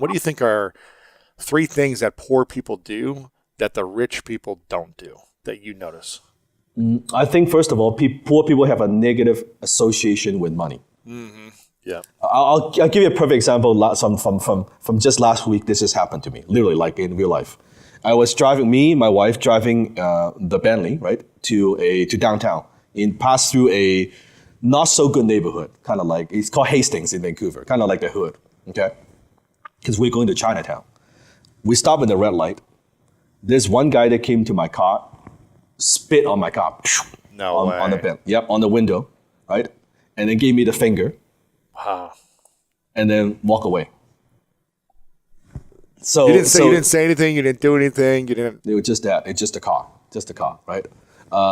What do you think are 3 things that poor people do that the rich people don't do that you notice? I think, first of all, poor people have a negative association with money. Mm-hmm. Yeah. I'll give you a perfect example from just last week. This just happened to me, literally, like in real life. I was driving, my wife driving the Bentley, right, to downtown, passed through a not so good neighborhood, kind of like, it's called Hastings in Vancouver, kind of like the hood, okay? Because we're going to Chinatown. We stop at the red light. There's one guy that came to my car, spit on my car. No way. On the Bentley. Yep, on the window, right? And then gave me the finger. Wow. And then walk away. So you didn't say anything. You didn't do anything. You didn't. It was just that. It's just a car, right?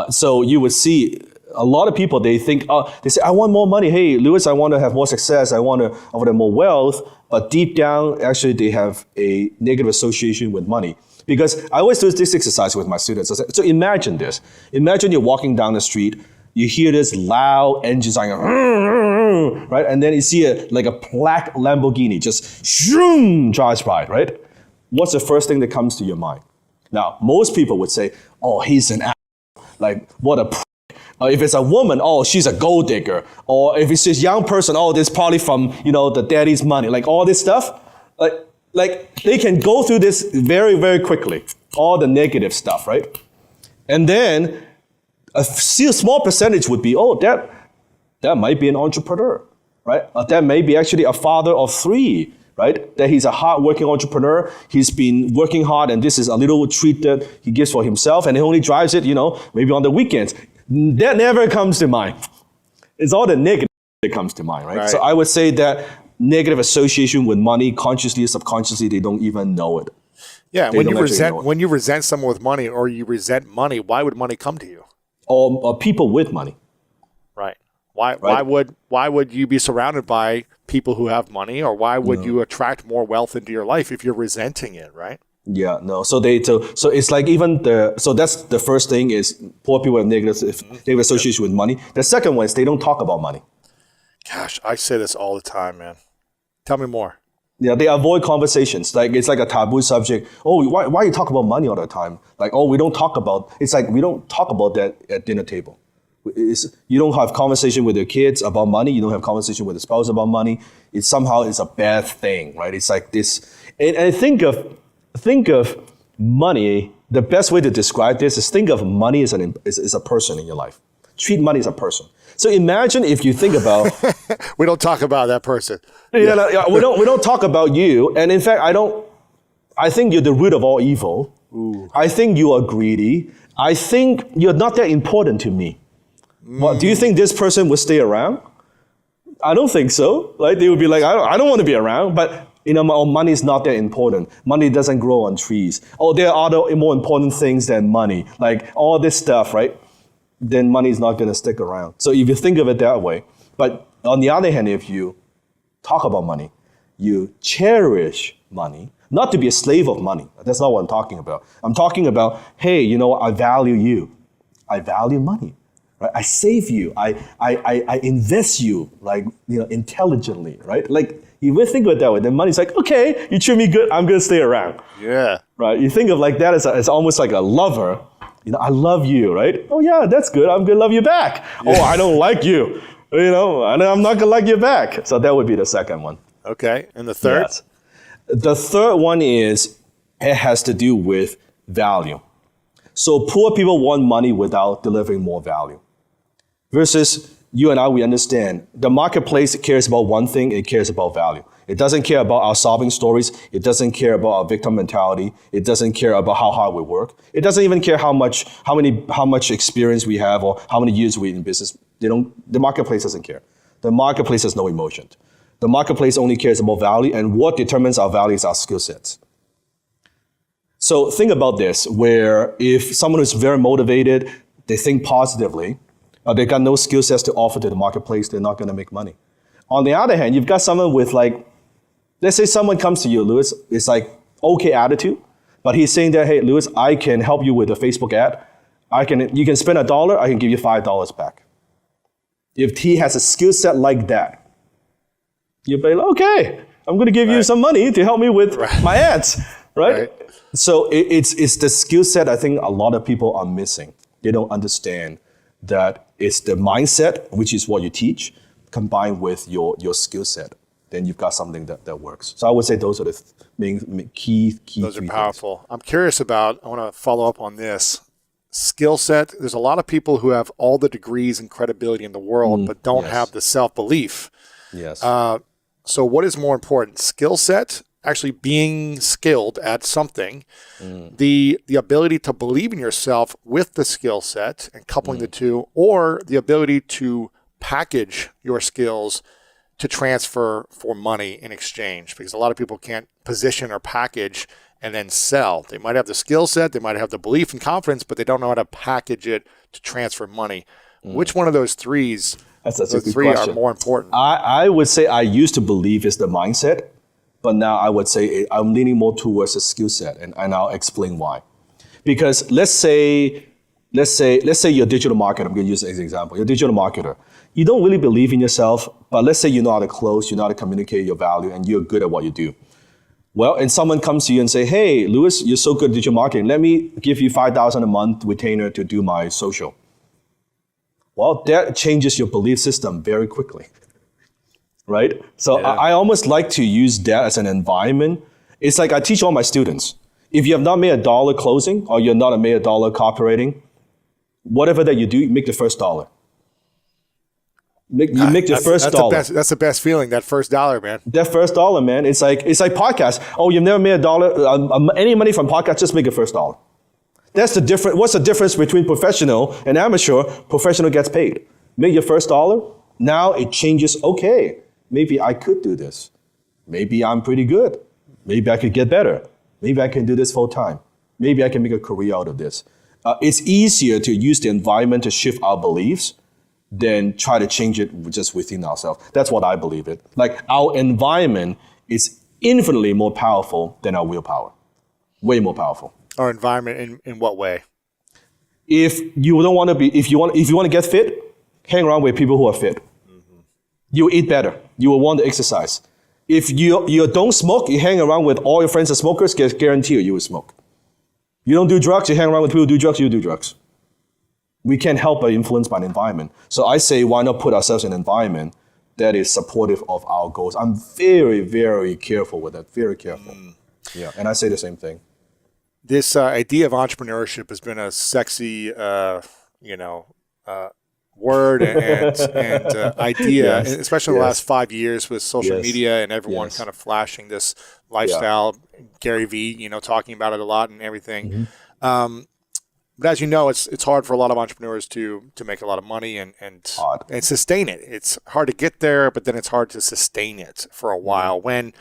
So you would see a lot of people. They think, they say, I want more money. Hey, Louis, I want to have more success. I want to have more wealth. But deep down, actually, they have a negative association with money. Because I always do this exercise with my students. So imagine this. Imagine you're walking down the street. You hear this loud engine sound, right? And then you see a black Lamborghini just shoom, drives by, right? What's the first thing that comes to your mind? Now, most people would say, oh, he's an asshole. Like, what a if it's a woman, oh, she's a gold digger. Or if it's this young person, oh, this probably from, the daddy's money. Like all this stuff, like they can go through this very, very quickly. All the negative stuff, right? And then a small percentage would be, oh, that might be an entrepreneur, right? That may be actually a father of 3, right? That he's a hard-working entrepreneur. He's been working hard, and this is a little treat that he gives for himself, and he only drives it, maybe on the weekends. That never comes to mind. It's all the negative that comes to mind, right? So I would say that negative association with money, consciously or subconsciously, they don't even know it. Yeah, when you resent someone with money or you resent money, why would money come to you? Or people with money. Right. Why would you be surrounded by people who have money, or why would you attract more wealth into your life if you're resenting it, right? Yeah, no. So it's like so that's the first thing is poor people have negative association with money. The second one is they don't talk about money. Gosh, I say this all the time, man. Tell me more. Yeah, they avoid conversations. Like it's like a taboo subject. Oh, why you talk about money all the time? Like, oh, we don't talk about. It's like we don't talk about that at dinner table. You don't have conversation with your kids about money. You don't have conversation with the spouse about money. It's somehow a bad thing, right? It's like this. And think of money. The best way to describe this is think of money as a person in your life. Treat money as a person. So imagine if you think about. We don't talk about that person. We don't talk about you. And in fact, I think you're the root of all evil. Ooh. I think you are greedy. I think you're not that important to me. Well, do you think this person would stay around? I don't think so. Like they would be like, I don't want to be around. But money is not that important. Money doesn't grow on trees. Oh, there are other more important things than money, like all this stuff, right? Then money is not going to stick around. So if you think of it that way, but on the other hand, if you talk about money, you cherish money, not to be a slave of money. That's not what I'm talking about. I'm talking about, hey, I value you. I value money. Right? I save you. I invest you intelligently, right? Like if you think of it that way, then money's like, okay, you treat me good, I'm gonna stay around. Yeah. Right. You think of like that as almost like a lover. I love you, right? Oh yeah, that's good. I'm gonna love you back. Yeah. Oh, I don't like you. And I'm not gonna like you back. So that would be the second one. Okay. And the third? Yes. The third one it has to do with value. So poor people want money without delivering more value. Versus you and I, we understand the marketplace cares about one thing, it cares about value. It doesn't care about our solving stories. It doesn't care about our victim mentality. It doesn't care about how hard we work. It doesn't even care how much experience we have or how many years we're in business. The marketplace doesn't care. The marketplace has no emotion. The marketplace only cares about value, and what determines our value is our skill sets. So think about this, where if someone is very motivated, they think positively, they got no skill sets to offer to the marketplace, they're not going to make money. On the other hand, you've got someone with let's say someone comes to you, Louis, it's like okay attitude, but he's saying that, hey, Louis, I can help you with a Facebook ad. You can spend $1, I can give you $5 back. If he has a skill set like that, You'll be like, okay, I'm going to give you some money to help me with my ads, right? So it's the skill set I think a lot of people are missing. They don't understand that it's the mindset, which is what you teach, combined with your skill set. Then you've got something that works. So I would say those are the main key. Those are powerful. Things. I'm curious about, I want to follow up on this. Skill set. There's a lot of people who have all the degrees and credibility in the world, but don't have the self-belief. Yes. So what is more important? Skill set, actually being skilled at something, the ability to believe in yourself with the skill set and coupling the two, or the ability to package your skills to transfer for money in exchange, because a lot of people can't position or package and then sell. They might have the skill set, they might have the belief and confidence, but they don't know how to package it to transfer money. Which one of those threes, are more important? I would say I used to believe it's the mindset, but now I would say I'm leaning more towards the skill set, and I'll explain why. Because let's say you're a digital marketer. I'm going to use it as an example. You're a digital marketer. You don't really believe in yourself, but let's say you know how to close, you know how to communicate your value, and you're good at what you do. Well, and someone comes to you and say, hey, Louis, you're so good at digital marketing. Let me give you $5,000 a month retainer to do my social. Well, that changes your belief system very quickly, right? So I almost like to use that as an environment. It's like I teach all my students. If you have not made $1 closing, or you're not made $1 copywriting, whatever that you do, make the first $1. You make the first $1. That's the best feeling, that first $1, man. That first $1, man. It's like podcast. Oh, you've never made $1, any money from podcast, just make the first $1. That's the difference. What's the difference between professional and amateur? Professional gets paid. Make your first $1. Now it changes. Okay, maybe I could do this. Maybe I'm pretty good. Maybe I could get better. Maybe I can do this full time. Maybe I can make a career out of this. It's easier to use the environment to shift our beliefs than try to change it just within ourselves. That's what I believe it. Like our environment is infinitely more powerful than our willpower. Way more powerful. Our environment in what way? If you want to get fit, hang around with people who are fit. You will eat better. You will want to exercise. If you don't smoke, you hang around with all your friends are smokers, guarantee you will smoke. You don't do drugs, you hang around with people who do drugs, you do drugs. We can't help but influence by the environment. So I say, why not put ourselves in an environment that is supportive of our goals? I'm very, very careful with that, very careful. Yeah, and I say the same thing. This idea of entrepreneurship has been a sexy, word and idea, especially in the last 5 years with social media and everyone kind of flashing this lifestyle. Gary Vee, talking about it a lot and everything. But as you know, it's hard for a lot of entrepreneurs to make a lot of money and sustain it. It's hard to get there, but then it's hard to sustain it for a while. When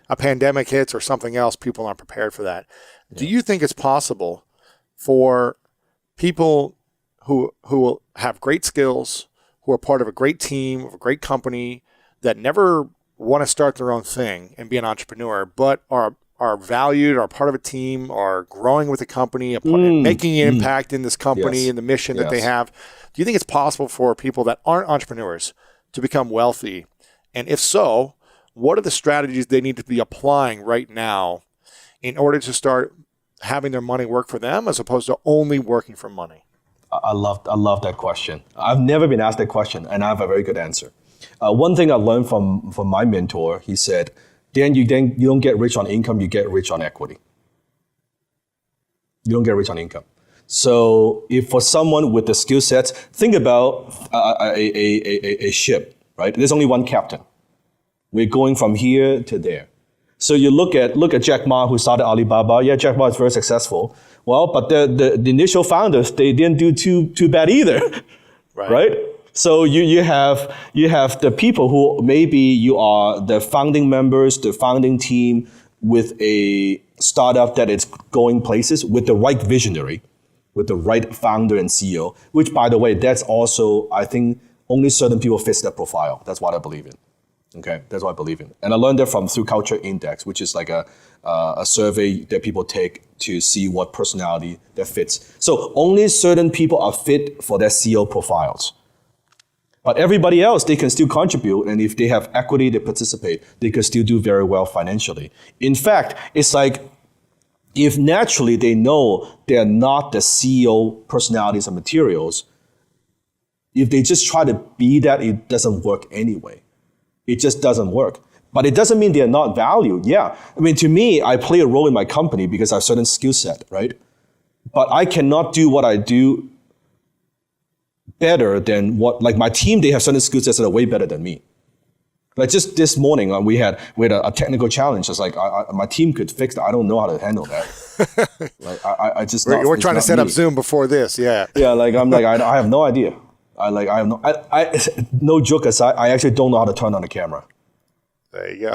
a pandemic hits or something else, people aren't prepared for that. Do you think it's possible for people who will have great skills, who are part of a great team, of a great company, that never want to start their own thing and be an entrepreneur, but are valued, are part of a team, are growing with the company, making an impact in this company and the mission that they have? Do you think it's possible for people that aren't entrepreneurs to become wealthy? And if so, what are the strategies they need to be applying right now in order to start having their money work for them as opposed to only working for money? I love that question. I've never been asked that question, and I have a very good answer. One thing I learned from my mentor, he said, Dan, you don't get rich on income, you get rich on equity. You don't get rich on income. So if for someone with the skill sets, think about a ship, right? There's only one captain. We're going from here to there. So you look at Jack Ma, who started Alibaba. Yeah, Jack Ma is very successful. Well, but the initial founders, they didn't do too bad either, right? So you have the people who maybe you are the founding members, the founding team with a startup that is going places with the right visionary, with the right founder and CEO, which, by the way, that's also, I think, only certain people fit that profile. That's what I believe in. Okay, that's what I believe in. And I learned that through Culture Index, which is like a survey that people take to see what personality that fits. So only certain people are fit for their CEO profiles. But everybody else, they can still contribute. And if they have equity, they participate, they can still do very well financially. In fact, it's like if naturally they know they're not the CEO personalities and materials, if they just try to be that, it doesn't work anyway. It just doesn't work. But it doesn't mean they're not valued. Yeah. I mean, to me, I play a role in my company because I have a certain skill set, right? But I cannot do what I do better than what, like my team, they have certain skill sets that are way better than me. Like just this morning, we had a technical challenge. It's like my team could fix that. I don't know how to handle that. Like I just we're trying to set up Zoom before this. Yeah. Yeah. Like I'm like I have no idea. No joke aside, I actually don't know how to turn on the camera. There you go.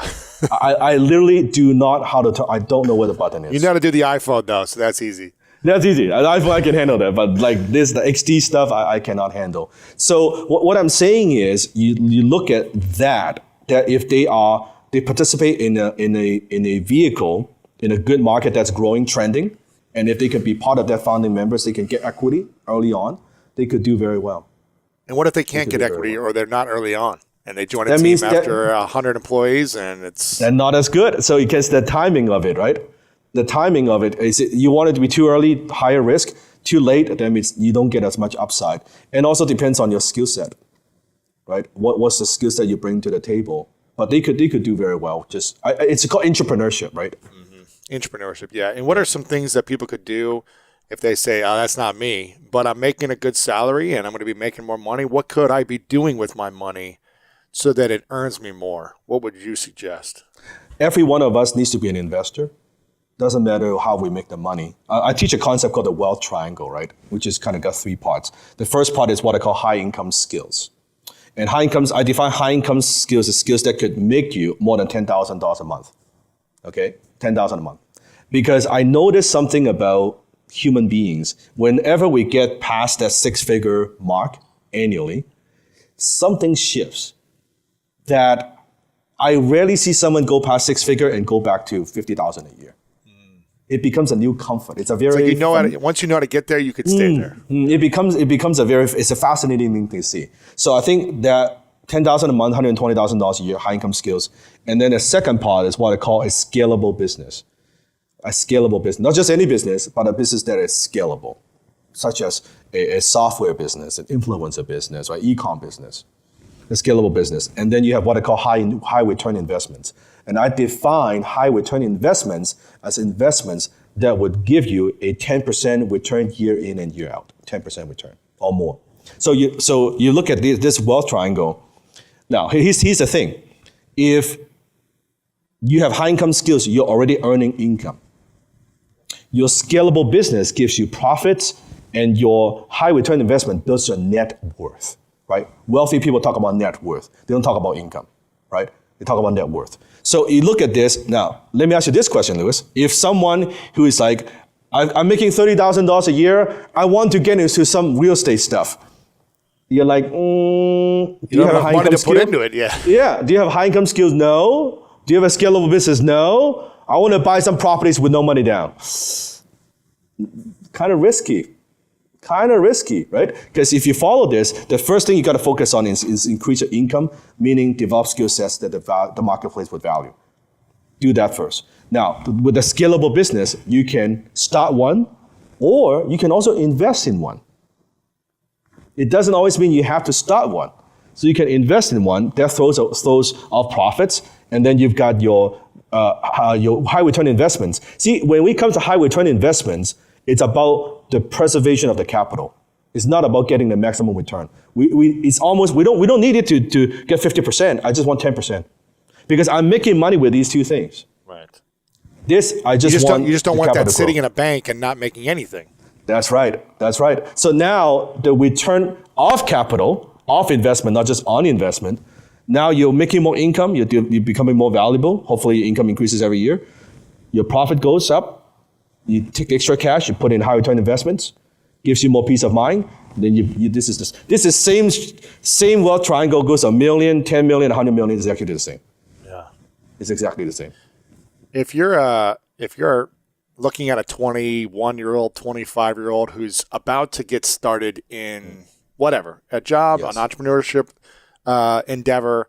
I literally do not how to turn. I don't know where the button is. You know how to do the iPhone though, so that's easy. That's easy. I can handle that, but like the XD stuff, I cannot handle. So what I'm saying is, you look at that if they participate in a vehicle in a good market that's growing, trending, and if they can be part of that founding members, they can get equity early on. They could do very well. And what if they can't get equity or they're not early on and they join a team after 100 employees and they're not as good? So it gets the timing of it, right? The timing of it is you want it to be too early, higher risk, too late, then you don't get as much upside. And also depends on your skill set, right? What's the skill set you bring to the table? But they could do very well. It's called entrepreneurship, right? Mm-hmm. Entrepreneurship, yeah. And what are some things that people could do if they say, oh, that's not me, but I'm making a good salary and I'm going to be making more money? What could I be doing with my money so that it earns me more? What would you suggest? Every one of us needs to be an investor. Doesn't matter how we make the money. I teach a concept called the wealth triangle, right? Which is kind of got 3 parts. The first part is what I call high income skills. And I define high income skills as skills that could make you more than $10,000 a month. Okay? $10,000 a month. Because I noticed something about human beings. Whenever we get past that 6-figure mark annually, something shifts. That I rarely see someone go past 6-figure and go back to 50,000 a year. It becomes a new comfort. It's a very once you know how to get there, you could stay there. It becomes it's a fascinating thing to see. So I think that $10,000 a month, $120,000 a year, high income skills, and then the second part is what I call a scalable business. A scalable business, not just any business, but a business that is scalable, such as a software business, an influencer business, or e-com business, a scalable business. And then you have what I call high return investments. And I define high return investments as investments that would give you a 10% return year in and year out, 10% return or more. So you look at this wealth triangle. Now, here's the thing. If you have high income skills, you're already earning income. Your scalable business gives you profits, and your high return investment builds your net worth, right? Wealthy people talk about net worth. They don't talk about income, right? They talk about net worth. So you look at this. Now, let me ask you this question, Louis. If someone who is like, I'm making $30,000 a year, I want to get into some real estate stuff. You're like, do you have a high income skill? Put into it, yeah. Yeah. Do you have high income skills? No. Do you have a scalable business? No. I want to buy some properties with no money down. Kind of risky, right? Because if you follow this, the first thing you got to focus on is increase your income, meaning develop skill sets that the marketplace would value. Do that first. Now, with a scalable business, you can start one, or you can also invest in one. It doesn't always mean you have to start one. So you can invest in one that throws off profits, and then you've got your high return investments. See, when we come to high return investments, it's about the preservation of the capital. It's not about getting the maximum return. We don't need it to get 50%. I just want 10%. Because I'm making money with these two things. Right. You just don't want that sitting in a bank and not making anything. That's right. So now the return of capital, of investment, not just on investment, now you're making more income, you're becoming more valuable. Hopefully your income increases every year. Your profit goes up. You take extra cash, you put in high return investments, gives you more peace of mind. Then this is same wealth triangle goes $1 million, 10 million, 100 million is exactly the same. Yeah. It's exactly the same. If you're looking at a 21-year-old, 25-year-old who's about to get started in whatever, a job, Yes. an entrepreneurship endeavor,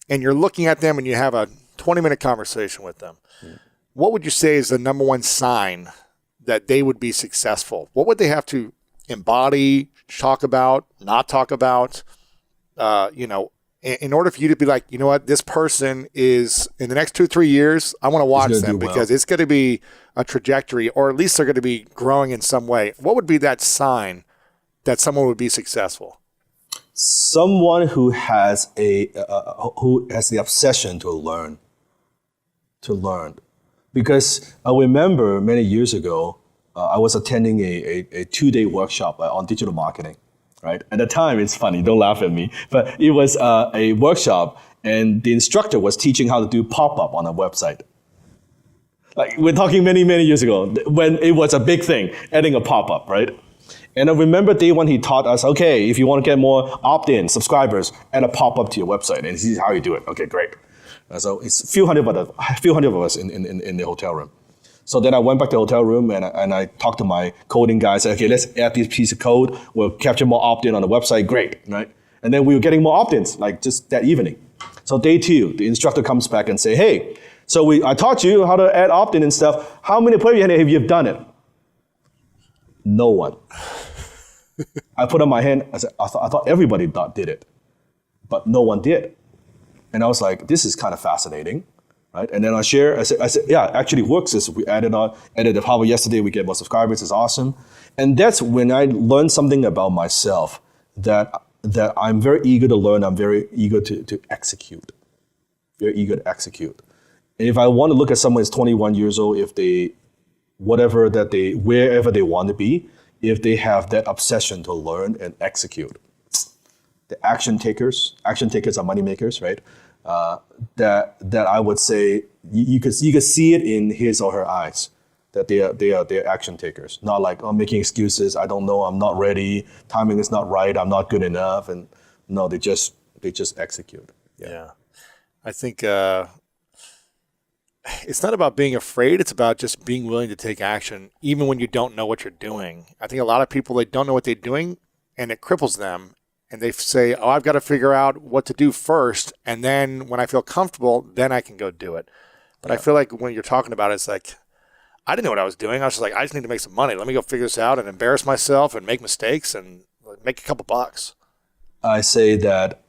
and you're looking at them and you have a 20-minute conversation with them, what would you say is the number one sign that they would be successful? What would they have to embody, talk about, not talk about, in order for you to be like, you know what, this person is, in the next 2-3 years, I want to watch them because it's going to be a trajectory, or at least they're going to be growing in some way. What would be that sign that someone would be successful? Someone who has the obsession to learn. Because I remember many years ago, I was attending a 2-day workshop on digital marketing. Right? At the time, it's funny, don't laugh at me, but it was a workshop and the instructor was teaching how to do pop-up on a website. Like, we're talking many, many years ago when it was a big thing, adding a pop-up, right? And I remember day one, he taught us, okay, if you want to get more opt-in subscribers, add a pop-up to your website, and this is how you do it. Okay, great. So it's a few hundred of us in the hotel room. So then I went back to the hotel room and I talked to my coding guy. I said, okay, let's add this piece of code. We'll capture more opt-in on the website. Great, right? And then we were getting more opt-ins, like just that evening. So day 2, the instructor comes back and say, hey, so I taught you how to add opt-in and stuff. How many players have you done it? No one. I put on my hand. I said, I thought everybody did it, but no one did. And I was like, this is kind of fascinating. Right? And then I said, yeah, it actually works. We added the power yesterday, we get more subscribers, it's awesome. And that's when I learned something about myself that I'm very eager to learn, I'm very eager to execute. Very eager to execute. And if I want to look at someone who's 21 years old, wherever they want to be, if they have that obsession to learn and execute. The action takers are money makers, right? That I would say you could see it in his or her eyes that they are action takers, not like making excuses. I don't know, I'm not ready, timing is not right, I'm not good enough, and no, they just execute. Yeah. I think it's not about being afraid, it's about just being willing to take action even when you don't know what you're doing. I think a lot of people, they don't know what they're doing and it cripples them. And they say, oh, I've got to figure out what to do first. And then when I feel comfortable, then I can go do it. But I feel like when you're talking about it, it's like, I didn't know what I was doing. I was just like, I just need to make some money. Let me go figure this out and embarrass myself and make mistakes and make a couple bucks. I say that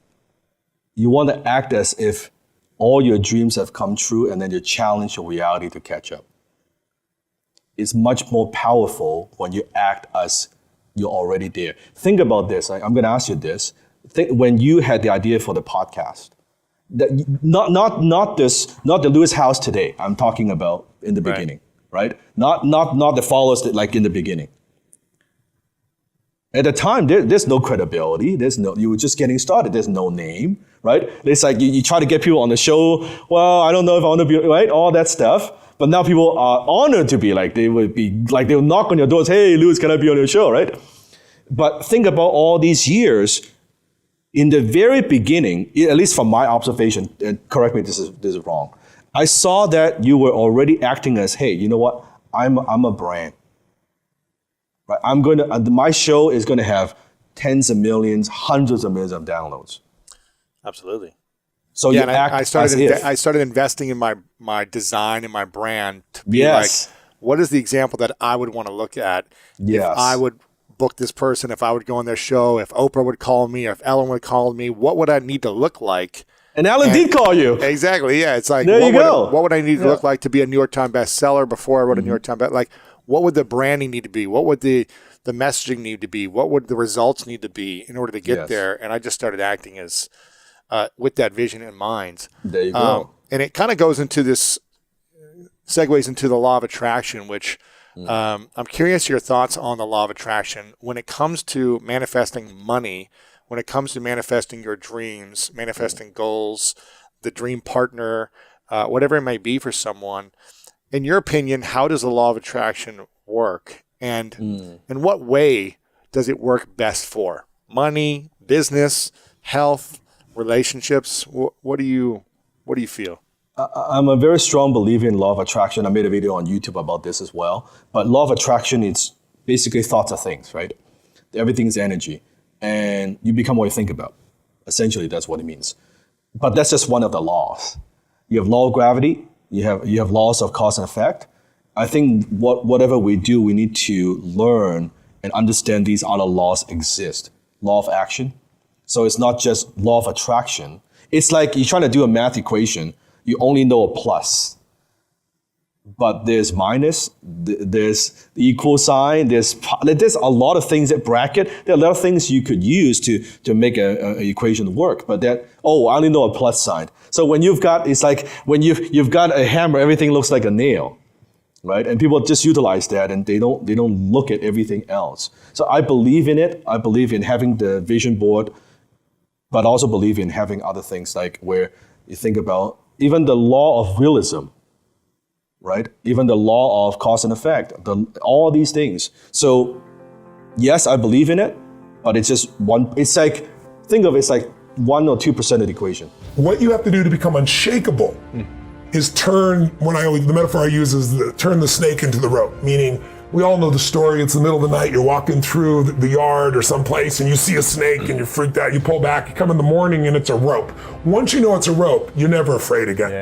you want to act as if all your dreams have come true and then you challenge your reality to catch up. It's much more powerful when you act as you're already there. Think about this. I'm going to ask you this. When you had the idea for the podcast, not the Lewis House today. I'm talking about in the beginning, right? Not the followers that like in the beginning. At the time, there's no credibility. You were just getting started. There's no name, right? It's like you try to get people on the show. Well, I don't know if I want to be, right? All that stuff. But now people are honored to be like, they would knock on your doors. Hey, Lewis, can I be on your show, right? But think about all these years. In the very beginning, at least from my observation, and correct me if this is wrong, I saw that you were already acting as, hey, you know what? I'm a brand. Right? My show is going to have tens of millions, hundreds of millions of downloads. Absolutely. So yeah, you act I started investing in my design and my brand to be like, what is the example that I would want to look at if I would book this person, if I would go on their show, if Oprah would call me, or if Ellen would call me, what would I need to look like? And Ellen did call you. Exactly, yeah. It's like, what would I need to look like to be a New York Times bestseller before I wrote a New York Times bestseller? Like, what would the branding need to be? What would the messaging need to be? What would the results need to be in order to get there? And I just started acting as with that vision in mind. There you go. And it kind of goes into this, segues into the law of attraction, which I'm curious your thoughts on the law of attraction when it comes to manifesting money, when it comes to manifesting your dreams, manifesting goals, the dream partner, whatever it may be for someone. In your opinion, how does the law of attraction work? And in what way does it work best for? Money, business, health, relationships? What do you feel? I'm a very strong believer in law of attraction. I made a video on YouTube about this as well. But law of attraction is basically thoughts are things, right? Everything is energy. and you become what you think about. Essentially, that's what it means. But that's just one of the laws. You have law of gravity, you have laws of cause and effect. I think whatever we do, we need to learn and understand these other laws exist. Law of action. So it's not just law of attraction. It's like you're trying to do a math equation, you only know a plus. But there's minus, there's the equal sign, there's a lot of things that bracket. There are a lot of things you could use to make an equation work. But I only know a plus sign. So when it's like when you've got a hammer, everything looks like a nail, right? And people just utilize that, and they don't look at everything else. So I believe in it. I believe in having the vision board, but also believe in having other things like where you think about even the law of realism. Right? Even the law of cause and effect, all these things. So yes, I believe in it, but it's just think of it's like 1 or 2% of the equation. What you have to do to become unshakable is the metaphor I use is turn the snake into the rope, meaning we all know the story. It's the middle of the night. You're walking through the yard or someplace and you see a snake and you're freaked out. You pull back, you come in the morning and it's a rope. Once you know it's a rope, you're never afraid again. Yeah.